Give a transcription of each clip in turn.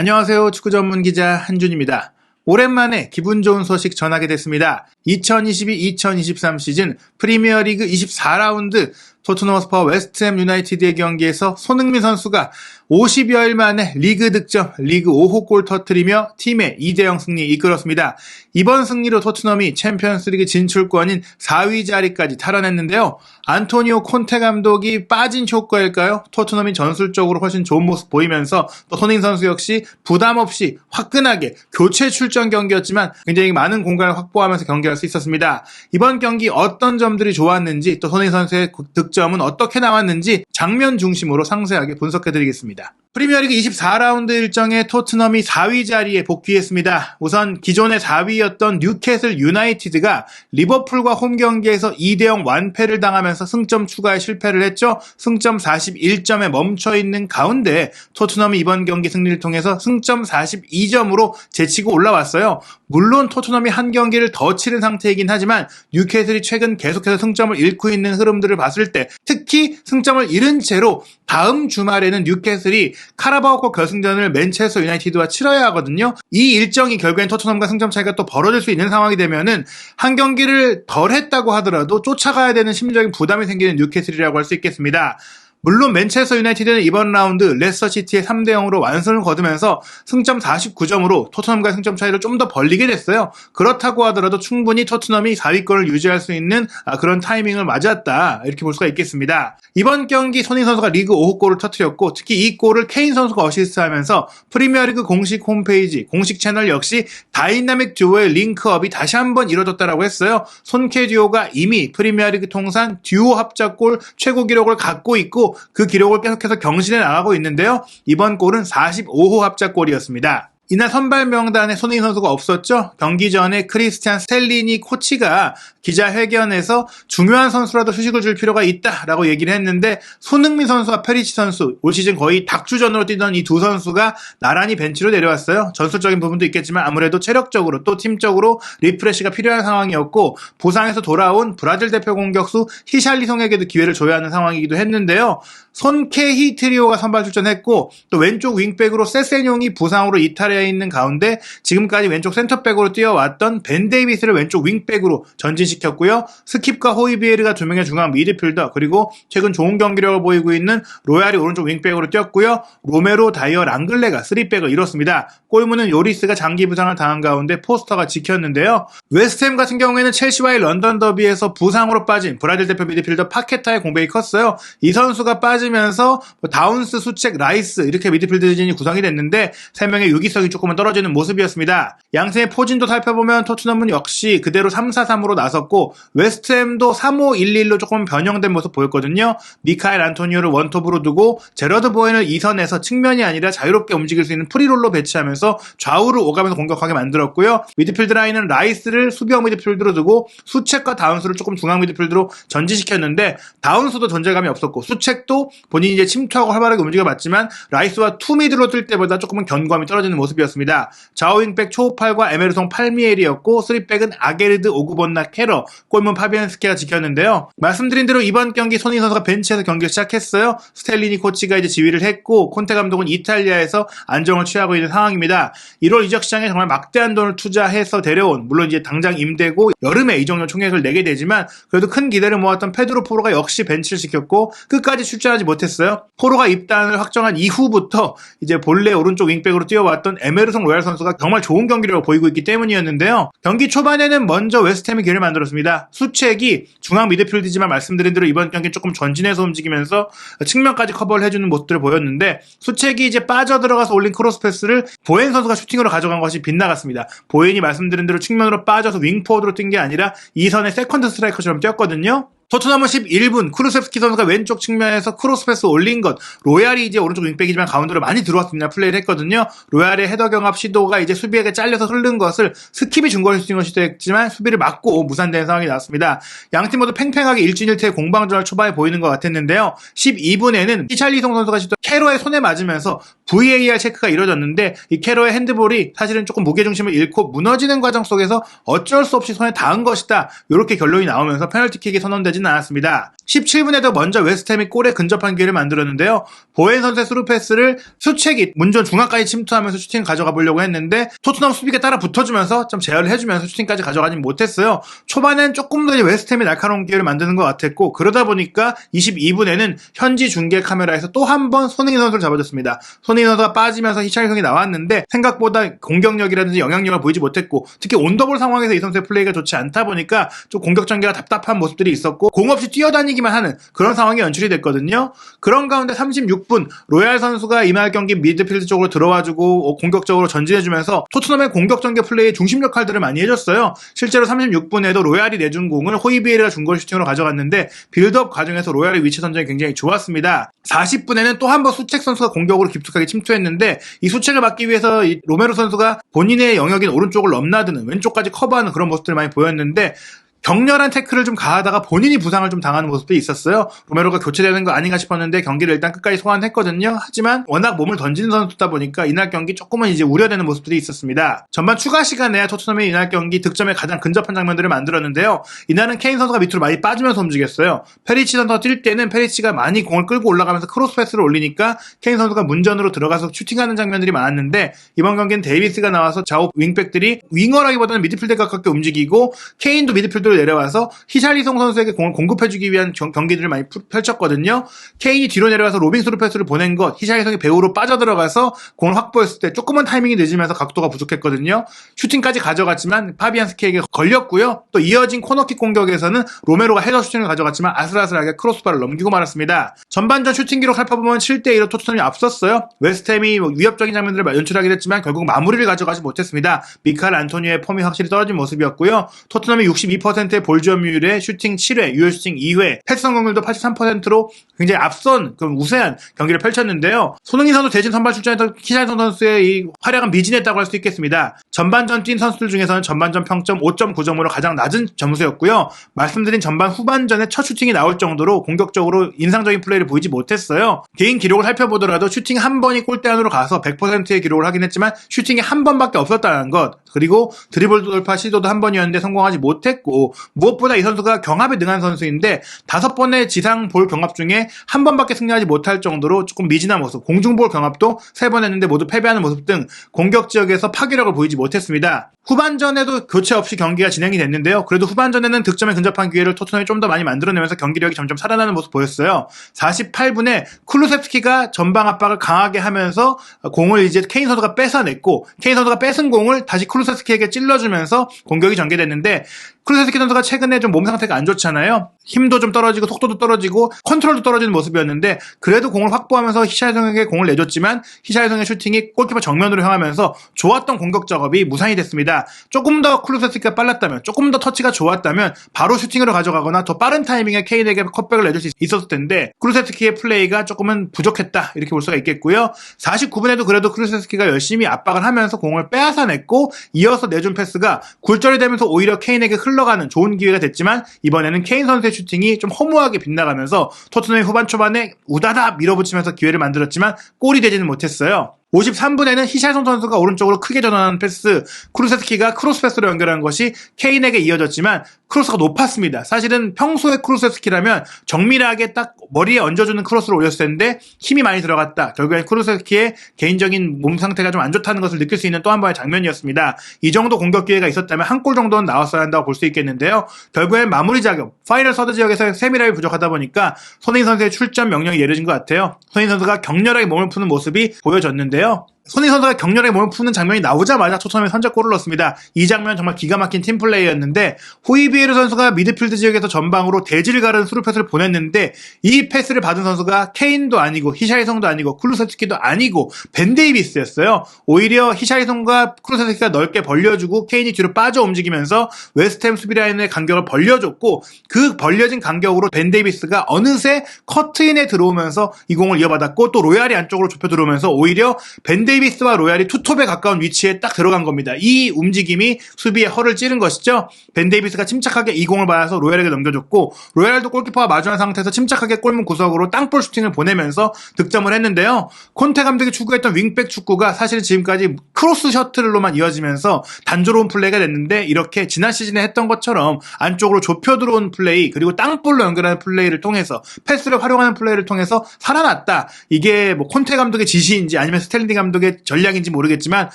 안녕하세요. 축구 전문 기자 한준입니다. 오랜만에 기분 좋은 소식 전하게 됐습니다. 2022-2023 시즌 프리미어리그 24라운드 토트넘 허스퍼와 웨스트햄 유나이티드의 경기에서 손흥민 선수가 50여일 만에 리그 득점, 리그 5호 골 터뜨리며 팀의 2대0 승리 이끌었습니다. 이번 승리로 토트넘이 챔피언스리그 진출권인 4위 자리까지 탈환했는데요. 안토니오 콘테 감독이 빠진 효과일까요? 토트넘이 전술적으로 훨씬 좋은 모습 보이면서 또 손흥민 선수 역시 부담 없이 화끈하게 교체 출전 경기였지만 굉장히 많은 공간을 확보하면서 경기할 수 있었습니다. 이번 경기 어떤 점들이 좋았는지 또 손흥민 선수의 득점은 어떻게 나왔는지 장면 중심으로 상세하게 분석해드리겠습니다. 프리미어리그 24라운드 일정에 토트넘이 4위 자리에 복귀했습니다. 우선 기존의 4위였던 뉴캐슬 유나이티드가 리버풀과 홈 경기에서 2대0 완패를 당하면서 승점 추가에 실패를 했죠. 승점 41점에 멈춰있는 가운데 토트넘이 이번 경기 승리를 통해서 승점 42점으로 제치고 올라왔어요. 물론 토트넘이 한 경기를 더 치른 상태이긴 하지만 뉴캐슬이 최근 계속해서 승점을 잃고 있는 흐름들을 봤을 때 특히 승점을 잃은 채로 다음 주말에는 뉴캐슬이 카라바오컵 결승전을 맨체스터 유나이티드와 치러야 하거든요. 이 일정이 결국엔 토트넘과 승점 차이가 또 벌어질 수 있는 상황이 되면은 한 경기를 덜 했다고 하더라도 쫓아가야 되는 심리적인 부담이 생기는 뉴캐슬이라고 할 수 있겠습니다. 물론 맨체스터 유나이티드는 이번 라운드 레스터시티의 3대0으로 완승을 거두면서 승점 49점으로 토트넘과의 승점 차이를 좀 더 벌리게 됐어요. 그렇다고 하더라도 충분히 토트넘이 4위권을 유지할 수 있는 그런 타이밍을 맞았다 이렇게 볼 수가 있겠습니다. 이번 경기 손흥민 선수가 리그 5호 골을 터뜨렸고 특히 이 골을 케인 선수가 어시스트하면서 프리미어리그 공식 홈페이지, 공식 채널 역시 다이나믹 듀오의 링크업이 다시 한번 이뤄졌다고 했어요. 손케 듀오가 이미 프리미어리그 통산 듀오 합작골 최고 기록을 갖고 있고 그 기록을 계속해서 경신해 나가고 있는데요. 이번 골은 45호 합작골이었습니다. 이날 선발 명단에 손흥민 선수가 없었죠. 경기 전에 크리스티안 스텔리니 코치가 기자회견에서 중요한 선수라도 휴식을 줄 필요가 있다라고 얘기를 했는데 손흥민 선수와 페리시 선수 올 시즌 거의 닥주전으로 뛰던 이 두 선수가 나란히 벤치로 내려왔어요. 전술적인 부분도 있겠지만 아무래도 체력적으로 또 팀적으로 리프레시가 필요한 상황이었고 부상에서 돌아온 브라질 대표 공격수 히샬리송에게도 기회를 줘야 하는 상황이기도 했는데요. 손케히 트리오가 선발 출전했고 또 왼쪽 윙백으로 세세뇽이 부상으로 이탈해 있는 가운데 지금까지 왼쪽 센터백으로 뛰어왔던 벤 데이비스를 왼쪽 윙백으로 전진시켰고요. 스킵과 호이비에르가 두 명의 중앙 미드필더 그리고 최근 좋은 경기력을 보이고 있는 로얄이 오른쪽 윙백으로 뛰었고요. 로메로, 다이어, 랑글레가 3백을 이뤘습니다. 골문은 요리스가 장기 부상을 당한 가운데 포스터가 지켰는데요. 웨스트햄 같은 경우에는 첼시와의 런던 더비에서 부상으로 빠진 브라질 대표 미드필더 파케타의 공백이 컸어요. 이 선수가 빠지면서 다운스, 수책, 라이스 이렇게 미드필더진이 구성이 됐는데 3명의 유기성이 조금은 떨어지는 모습이었습니다. 양팀의 포진도 살펴보면 토트넘은 역시 그대로 3-4-3으로 나섰고 웨스트햄도 3-5-1-1로 조금 변형된 모습 보였거든요. 미카엘 안토니오를 원톱으로 두고 제러드 보엔을 2선에서 측면이 아니라 자유롭게 움직일 수 있는 프리롤로 배치하면서 좌우를 오가면서 공격하게 만들었고요. 미드필드 라인은 라이스를 수비형 미드필드로 두고 수책과 다운스를 조금 중앙 미드필드로 전진시켰는데 다운스도 존재감이 없었고 수책도 본인이 이제 침투하고 활발하게 움직여봤지만 라이스와 투미드로 뛸 때보다 조금은 견고함이 떨어지는 모습이었습니다. 좌우 윙백 초우팔과 에메르송 팔미엘이었고 3백은 아게르드, 오구본나, 케러, 골문 파비안스키가 지켰는데요. 말씀드린 대로 이번 경기 손흥민 선수가 벤치에서 경기를 시작했어요. 스텔리니 코치가 이제 지휘를 했고 콘테 감독은 이탈리아에서 안정을 취하고 있는 상황입니다. 1월 이적 시장에 정말 막대한 돈을 투자해서 데려온 물론 이제 당장 임대고 여름에 이적료 총액을 내게 되지만 그래도 큰 기대를 모았던 페드로 포로가 역시 벤치를 시켰고 끝까지 출전하지 못했어요. 포로가 입단을 확정한 이후부터 이제 본래 오른쪽 윙백으로 뛰어왔던 에메르송 로얄 선수가 정말 좋은 경기력을 보이고 있기 때문이었는데요. 경기 초반에는 먼저 웨스트햄이 기회를 만들었습니다. 수책이 중앙 미드필드지만 말씀드린 대로 이번 경기 조금 전진해서 움직이면서 측면까지 커버를 해주는 모습들을 보였는데 수책이 이제 빠져들어가서 올린 크로스 패스를 보엔 선수가 슈팅으로 가져간 것이 빗나갔습니다. 보엔이 말씀드린 대로 측면으로 빠져서 윙포워드로 뛴 게 아니라 2선의 세컨드 스트라이커처럼 뛰었거든요. 토트넘은 11분 쿠루셉스키 선수가 왼쪽 측면에서 크로스 패스 올린 것 로얄이 이제 오른쪽 윙백이지만 가운데로 많이 들어왔습니다. 플레이를 했거든요. 로얄의 헤더 경합 시도가 이제 수비에게 잘려서 흐른 것을 스킵이 중거리 슈팅을 시도했지만 수비를 막고 무산된 상황이 나왔습니다. 양팀 모두 팽팽하게 1진 1퇴의 공방전을 초반에 보이는 것 같았는데요. 12분에는 히샬리송 선수가 시도한 캐로의 손에 맞으면서 VAR 체크가 이루어졌는데 이 캐로의 핸드볼이 사실은 조금 무게중심을 잃고 무너지는 과정 속에서 어쩔 수 없이 손에 닿은 것이다. 이렇게 결론이 나오면서 페널티킥이 선언되지는 않았습니다. 17분에도 먼저 웨스트햄이 골에 근접한 기회를 만들었는데요. 보엔 선수의 스루 패스를 수책이 문전 중앙까지 침투하면서 슈팅 가져가 보려고 했는데 토트넘 수비가 따라 붙어주면서 좀 제어를 해주면서 슈팅까지 가져가지 못했어요. 초반엔 조금 더 웨스트햄이 날카로운 기회를 만드는 것 같았고 그러다 보니까 22분에는 현지 중계 카메라에서 또 한 번 손흥민 선수를 잡아줬습니다. 손흥민 선수가 빠지면서 히샬리송이 나왔는데 생각보다 공격력이라든지 영향력을 보이지 못했고 특히 온더볼 상황에서 이 선수의 플레이가 좋지 않다 보니까 좀 공격 전개가 답답한 모습들이 있었고 공 없이 뛰어다니기만 하는 그런 상황이 연출이 됐거든요. 그런 가운데 36분 로얄 선수가 이날 경기 미드필드 쪽으로 들어와주고 공격적으로 전진해주면서 토트넘의 공격 전개 플레이의 중심 역할들을 많이 해줬어요. 실제로 36분에도 로얄이 내준 공을 호이비에르가 중거리 슈팅으로 가져갔는데 빌드업 과정에서 로얄의 위치 선정이 굉장히 좋았습니다. 40분에는 또 한 번 수책 선수가 공격으로 깊숙하게 침투했는데 이 수책을 막기 위해서 이 로메로 선수가 본인의 영역인 오른쪽을 넘나드는 왼쪽까지 커버하는 그런 모습들을 많이 보였는데 격렬한 태클을 좀 가하다가 본인이 부상을 좀 당하는 모습도 있었어요. 로메로가 교체되는 거 아닌가 싶었는데 경기를 일단 끝까지 소화했거든요. 하지만 워낙 몸을 던지는 선수다 보니까 이날 경기 조금은 이제 우려되는 모습들이 있었습니다. 전반 추가 시간에 토트넘이 이날 경기 득점에 가장 근접한 장면들을 만들었는데요. 이날은 케인 선수가 밑으로 많이 빠지면서 움직였어요. 페리치 선수가 뛸 때는 페리치가 많이 공을 끌고 올라가면서 크로스 패스를 올리니까 케인 선수가 문전으로 들어가서 슈팅하는 장면들이 많았는데 이번 경기는 데이비스가 나와서 좌우 윙백들이 윙어라기보다는 미드필드에 가깝게 움직이고 케인도 미드필드 내려와서 히샬리송 선수에게 공을 공급해주기 위한 경기들을 많이 펼쳤거든요. 케인이 뒤로 내려와서 로빙 스루 패스를 보낸 것, 히샬리송이 배우로 빠져들어가서 공을 확보했을 때 조금은 타이밍이 늦으면서 각도가 부족했거든요. 슈팅까지 가져갔지만 파비안스키에게 걸렸고요. 또 이어진 코너킥 공격에서는 로메로가 헤더 슈팅을 가져갔지만 아슬아슬하게 크로스바를 넘기고 말았습니다. 전반전 슈팅 기록 살펴보면 7대2로 토트넘이 앞섰어요. 웨스트햄이 위협적인 장면들을 연출하긴 했지만 결국 마무리를 가져가지 못했습니다. 미카엘 안토니오의 폼이 확실히 떨어진 모습이었고요. 토트넘이 62%의 볼 주업률에 슈팅 7회, 유효 슈팅 2회, 패스 성공률도 83%로 굉장히 앞선 우세한 경기를 펼쳤는데요. 손흥민 선수 대신 선발 출전했던 히샬리송 선수의 이 활약은 미진했다고 할 수 있겠습니다. 전반전 뛴 선수들 중에서는 전반전 평점 5.9점으로 가장 낮은 점수였고요. 말씀드린 전반 후반전에 첫 슈팅이 나올 정도로 공격적으로 인상적인 플레이를 보이지 못했어요. 개인 기록을 살펴보더라도 슈팅 한 번이 골대 안으로 가서 100%의 기록을 하긴 했지만 슈팅이 한 번밖에 없었다는 것, 그리고 드리블 돌파 시도도 한 번이었는데 성공하지 못했고 무엇보다 이 선수가 경합에 능한 선수인데 5번의 지상 볼 경합 중에 한 번밖에 승리하지 못할 정도로 조금 미진한 모습, 공중볼 경합도 3번 했는데 모두 패배하는 모습 등 공격 지역에서 파괴력을 보이지 못했습니다. 후반전에도 교체 없이 경기가 진행이 됐는데요. 그래도 후반전에는 득점에 근접한 기회를 토트넘이 좀 더 많이 만들어내면서 경기력이 점점 살아나는 모습 보였어요. 48분에 쿨루셉스키가 전방 압박을 강하게 하면서 공을 이제 케인 선수가 뺏어냈고 케인 선수가 뺏은 공을 다시 쿨루셉스키에게 찔러주면서 공격이 전개됐는데 쿨루셉스키 선수가 최근에 좀 몸 상태가 안 좋잖아요. 힘도 좀 떨어지고 속도도 떨어지고 컨트롤도 떨어지는 모습이었는데 그래도 공을 확보하면서 히샬리송에게 공을 내줬지만 히샬리송의 슈팅이 골키퍼 정면으로 향하면서 좋았던 공격 작업이 무산이 됐습니다. 조금 더 쿨루셉스키가 빨랐다면, 조금 더 터치가 좋았다면 바로 슈팅으로 가져가거나 더 빠른 타이밍에 케인에게 컷백을 내줄 수 있었을 텐데 쿨루셉스키의 플레이가 조금은 부족했다 이렇게 볼 수가 있겠고요. 49분에도 그래도 쿨루셉스키가 열심히 압박을 하면서 공을 빼앗아냈고 이어서 내준 패스가 굴절이 되면서 오히려 케인에게 흘러가는 좋은 기회가 됐지만 이번에는 케인 선수의 슈팅이 좀 허무하게 빗나가면서 토트넘이 후반 초반에 우다다 밀어붙이면서 기회를 만들었지만 골이 되지는 못했어요. 53분에는 히샬리송 선수가 오른쪽으로 크게 전환하는 패스, 쿠루세스키가 크로스 패스로 연결한 것이 케인에게 이어졌지만 크로스가 높았습니다. 사실은 평소에 쿠루세스키라면 정밀하게 딱 머리에 얹어주는 크로스를 올렸을 텐데 힘이 많이 들어갔다. 결국엔 쿠루세스키의 개인적인 몸 상태가 좀 안 좋다는 것을 느낄 수 있는 또 한 번의 장면이었습니다. 이 정도 공격 기회가 있었다면 한 골 정도는 나왔어야 한다고 볼 수 있겠는데요. 결국엔 마무리 작업, 파이널 서드 지역에서 세밀함이 부족하다 보니까 손흥민 선수의 출전 명령이 내려진 것 같아요. 손흥민 선수가 격렬하게 몸을 푸는 모습이 보여졌는데요. 손흥민 선수가 격렬하게 몸을 푸는 장면이 나오자마자 토트넘이 선제골을 넣었습니다. 이 장면 정말 기가 막힌 팀플레이였는데 호이비에르 선수가 미드필드 지역에서 전방으로 대지를 가르는 스루 패스를 보냈는데 이 패스를 받은 선수가 케인도 아니고 히샬리송도 아니고 쿨루세스키도 아니고 벤 데이비스였어요. 오히려 히샬리송과 쿨루세스키가 넓게 벌려주고 케인이 뒤로 빠져 움직이면서 웨스트햄 수비라인의 간격을 벌려줬고 그 벌려진 간격으로 벤 데이비스가 어느새 커트인에 들어오면서 이 공을 이어받았고 또 로얄이 안쪽으로 좁혀 들어오면서 오히려 벤 데이비스와 로얄이 투톱에 가까운 위치에 딱 들어간 겁니다. 이 움직임이 수비의 허를 찌른 것이죠. 벤 데이비스가 침착하게 이 공을 받아서 로얄에게 넘겨줬고, 로얄도 골키퍼와 마주한 상태에서 침착하게 골문 구석으로 땅볼 슈팅을 보내면서 득점을 했는데요. 콘테 감독이 추구했던 윙백 축구가 사실 지금까지 크로스 셔틀로만 이어지면서 단조로운 플레이가 됐는데, 이렇게 지난 시즌에 했던 것처럼 안쪽으로 좁혀 들어온 플레이, 그리고 땅볼로 연결하는 플레이를 통해서, 패스를 활용하는 플레이를 통해서 살아났다. 이게 뭐 콘테 감독의 지시인지 아니면 스텔링 감독의 전략인지 모르겠지만,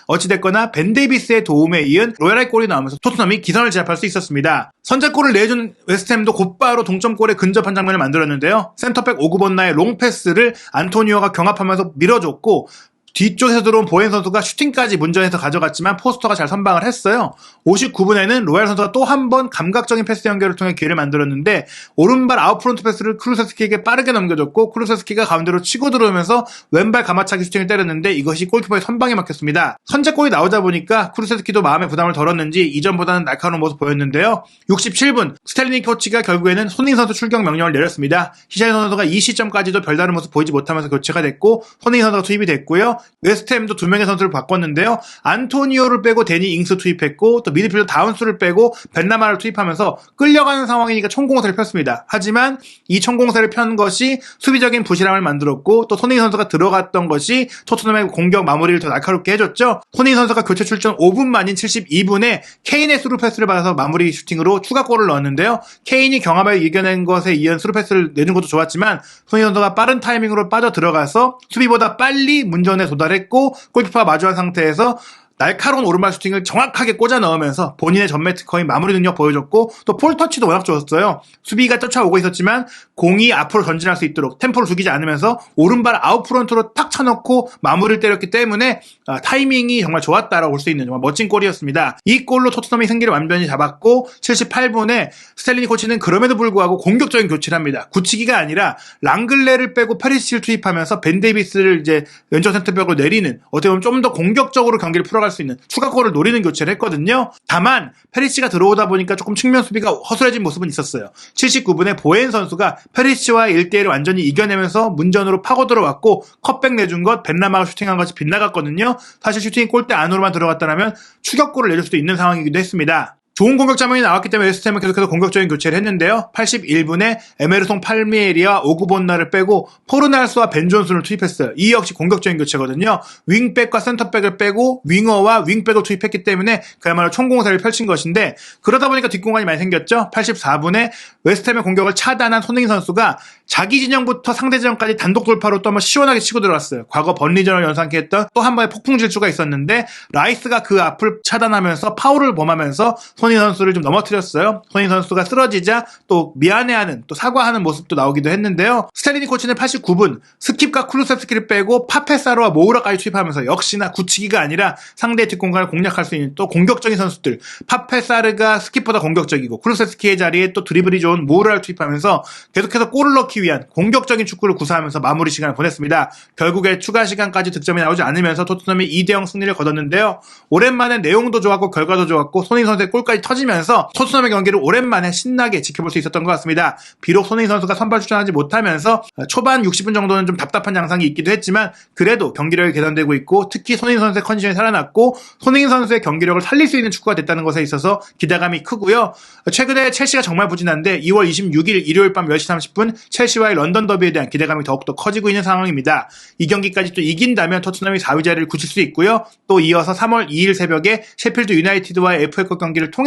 어찌됐거나 벤 데이비스의 도움에 이은 로얄의 골이 나오면서 토트넘이 기선을 제압할 수 있었습니다. 선제골을 내준 웨스트햄도 곧바로 동점골에 근접한 장면을 만들었는데요. 센터백 오구번나의 롱패스를 안토니오가 경합하면서 밀어줬고, 뒤쪽에서 들어온 보엔 선수가 슈팅까지 문전에서 가져갔지만 포스터가 잘 선방을 했어요. 59분에는 로얄 선수가 또 한 번 감각적인 패스 연결을 통해 기회를 만들었는데, 오른발 아웃프론트 패스를 쿠루세스키에게 빠르게 넘겨줬고, 쿠루세스키가 가운데로 치고 들어오면서 왼발 가마차기 슈팅을 때렸는데 이것이 골키퍼의 선방에 막혔습니다. 선제골이 나오자 보니까 쿠루세스키도 마음의 부담을 덜었는지 이전보다는 날카로운 모습 보였는데요. 67분 스텔리니 코치가 결국에는 손흥민 선수 출격 명령을 내렸습니다. 히샤이 선수가 이 시점까지도 별다른 모습 보이지 못하면서 교체가 됐고, 손흥민 선수가 투입이 됐고요. 웨스트햄도 2명의 선수를 바꿨는데요. 안토니오를 빼고 데니 잉스 투입했고, 또 미드필더 다운스를 빼고 벤나마를 투입하면서 끌려가는 상황이니까 총공세를 폈습니다. 하지만 이 총공세를 편 것이 수비적인 부실함을 만들었고, 또 손흥민 선수가 들어갔던 것이 토트넘의 공격 마무리를 더 날카롭게 해줬죠. 손흥민 선수가 교체 출전 5분 만인 72분에 케인의 스루 패스를 받아서 마무리 슈팅으로 추가골을 넣었는데요. 케인이 경합을 이겨낸 것에 이은 스루 패스를 내준 것도 좋았지만, 손흥민 선수가 빠른 타이밍으로 빠져 들어가서 수비보다 빨리 문전에 도달했고, 골키퍼와 마주한 상태에서 날카로운 오른발 슈팅을 정확하게 꽂아 넣으면서 본인의 전매 특허인 마무리 능력 보여줬고, 또 폴터치도 워낙 좋았어요. 수비가 쫓아오고 있었지만 공이 앞으로 전진할 수 있도록 템포를 죽이지 않으면서 오른발 아웃프론트로 탁 쳐넣고 마무리를 때렸기 때문에 타이밍이 정말 좋았다라고 볼 수 있는 정말 멋진 골이었습니다. 이 골로 토트넘이 승기를 완전히 잡았고, 78분에 스텔리니 코치는 그럼에도 불구하고 공격적인 교체를 합니다. 굳히기가 아니라 랑글레를 빼고 페리시치를 투입하면서 벤 데이비스를 이제 왼쪽 센터백으로 내리는, 어떻게 보면 좀 더 공격적으로 경기를 풀어갈 수 있는 추가골을 노리는 교체를 했거든요. 다만 페리시치가 들어오다 보니까 조금 측면 수비가 허술해진 모습은 있었어요. 79분에 보엔 선수가 페리시치와의 1대1을 완전히 이겨내면서 문전으로 파고 들어왔고, 컷백 내준 것, 벤나마가 슈팅한 것이 빗나갔거든요. 사실 슈팅이 골대 안으로만 들어갔다면 추격골을 내줄 수도 있는 상황이기도 했습니다. 좋은 공격 장면이 나왔기 때문에 웨스트햄은 계속해서 공격적인 교체를 했는데요. 81분에 에메르송 팔미에리와 오구본나를 빼고 포르날스와 벤 존슨을 투입했어요. 이 역시 공격적인 교체거든요. 윙백과 센터백을 빼고 윙어와 윙백을 투입했기 때문에 그야말로 총공세를 펼친 것인데, 그러다 보니까 뒷공간이 많이 생겼죠. 84분에 웨스트햄의 공격을 차단한 손흥민 선수가 자기 진영부터 상대 진영까지 단독 돌파로 또 한번 시원하게 치고 들어왔어요. 과거 번리전을 연상케 했던 또 한 번의 폭풍 질주가 있었는데, 라이스가 그 앞을 차단하면서 파울을 범하면서 손흥민 선수를 좀 넘어뜨렸어요. 손흥민 선수가 쓰러지자 또 미안해하는, 또 사과하는 모습도 나오기도 했는데요. 스텔리니 코치는 89분 스킵과 쿠루세스키를 빼고 파페사르와 모우라까지 투입하면서 역시나 굳히기가 아니라 상대의 뒷공간을 공략할 수 있는 또 공격적인 선수들, 파페사르가 스킵보다 공격적이고 쿠루세스키의 자리에 또 드리블이 좋은 모우라를 투입하면서 계속해서 골을 넣기 위한 공격적인 축구를 구사하면서 마무리 시간을 보냈습니다. 결국에 추가 시간까지 득점이 나오지 않으면서 토트넘이 2대0 승리를 거뒀는데요. 오랜만에 내용도 좋았고 결과도 좋았고 손흥민 선수의 골까지 터지면서 토트넘의 경기를 오랜만에 신나게 지켜볼 수 있었던 것 같습니다. 비록 손흥민 선수가 선발 출전하지 못하면서 초반 60분 정도는 좀 답답한 양상이 있기도 했지만, 그래도 경기력이 개선되고 있고, 특히 손흥민 선수의 컨디션이 살아났고 손흥민 선수의 경기력을 살릴 수 있는 축구가 됐다는 것에 있어서 기대감이 크고요. 최근에 첼시가 정말 부진한데 2월 26일 일요일 밤 10시 30분 첼시와의 런던 더비에 대한 기대감이 더욱더 커지고 있는 상황입니다. 이 경기까지 또 이긴다면 토트넘이 4위 자리를 굳힐 수 있고요. 또 이어서 3월 2일 새벽에 셰필드 유나이티드와의 FA컵 경기를 통해서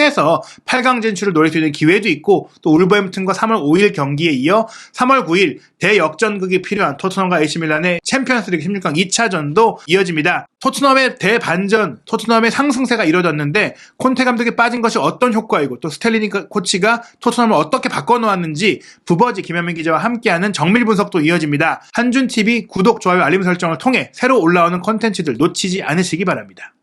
8강 진출을 노릴 수 있는 기회도 있고, 또 울버햄튼과 3월 5일 경기에 이어 3월 9일 대역전극이 필요한 토트넘과 AC밀란의 챔피언스리그 16강 2차전도 이어집니다. 토트넘의 대반전, 토트넘의 상승세가 이뤄졌는데 콘테 감독이 빠진 것이 어떤 효과이고, 또 스텔리니 코치가 토트넘을 어떻게 바꿔놓았는지 부버지 김현민 기자와 함께하는 정밀 분석도 이어집니다. 한준TV 구독, 좋아요, 알림 설정을 통해 새로 올라오는 콘텐츠들 놓치지 않으시기 바랍니다.